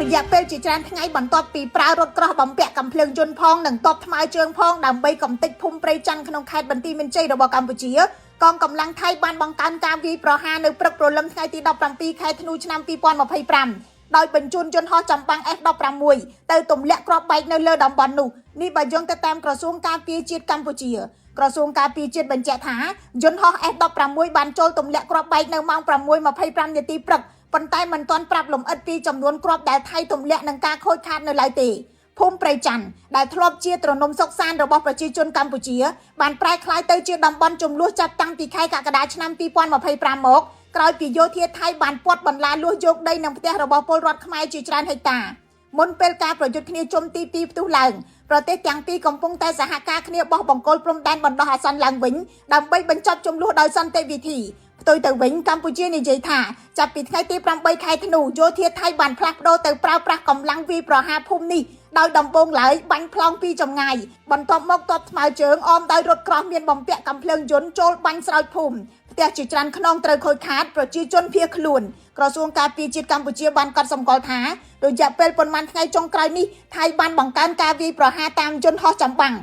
រយៈពេលជាច្រើនថ្ងៃបន្ទាប់ពីប្រើរថក្រោះបំពាក់កាំភ្លើងយន្តផងនិងតបថ្មើរជើងផងដើម្បីកំទេចភូមិព្រៃច័ន្ទក្នុងខេត្តបន្ទាយមានជ័យរបស់កម្ពុជាកងកម្លាំងថៃបានបង្កើនការវាយប្រហារនៅព្រឹកព្រលឹមថ្ងៃទី17ខែធ្នូឆ្នាំ2025ដោយបញ្ជូនយន្តហោះចម្បាំង F16 ទៅទម្លាក់គ្រាប់បែកនៅលើតំបន់នោះនេះបើយោងទៅតាមក្រសួងការពារជាតិកម្ពុជាក្រសួងការពារជាតិបញ្ជាក់ថាយន្តហោះ F16 បានចូលទម្លាក់គ្រាប់បែកនៅម៉ោង 6:25 នាទីព្រឹកប៉ុន្តែមិនទាន់ប្រាប់លម្អិតពីចំនួនគ្រាប់ដែលថៃទម្លាក់នឹងការខូចខាតនៅឡើយទេភូមិព្រៃច័ន្ទដែលធ្លាប់ជាទ្រនំសុកសានរបស់ប្រជាជនកម្ពុជាបានប្រែក្លាយទៅជាតំបន់ចំនួនចាប់តាំងពីខែកក្កដាឆ្នាំ2025មកក្រោយពីយោធាថៃបានពាត់បន្លាលួសយកដីនឹងផ្ទះរបស់ពលរដ្ឋខ្មែរជាច្រើនហិកតាមុនពេលការប្រយុទ្ធគ្នាជុំទី2ផ្ទុះឡើងប្រទេសទាំងពីរកំពុងតែសហការគ្នាបោះបង្គោលព្រំដែនបណ្ដោះអាសន្នឡើងវិញដើម្បីបញ្ចប់ជម្លោះដោយសន្តិវិធីផ្ទុយទៅវិញកម្ពុជានិយាយថាចាប់ពីថ្ងៃទី8ខែធ្នូយោធាថៃបានផ្លាស់ប្ដូរទៅប្រើប្រាស់កម្លាំងវាយប្រហារភូមិនេះដោយដំបូងឡើយបាញ់ប្លង់ពីចម្ងាយបន្ទាប់មកទ័ពថ្មើរជើងអមដោយរថក្រោះមានបំពាក់កាំភ្លើងយន្តចូលបាញ់ស្រោចភូមិផ្ទះជាច្រើនខ្នងត្រូវខូចខាតប្រជាជនភៀសខ្លួនក្រសួងការពារជាតិកម្ពុជាបានកត់សម្គាល់ថារយៈពេលប៉ុន្មានថ្ងៃចុងក្រោយនេះថៃបានបង្កើនការវាយប្រហារតាមយន្តហោះចម្បាំង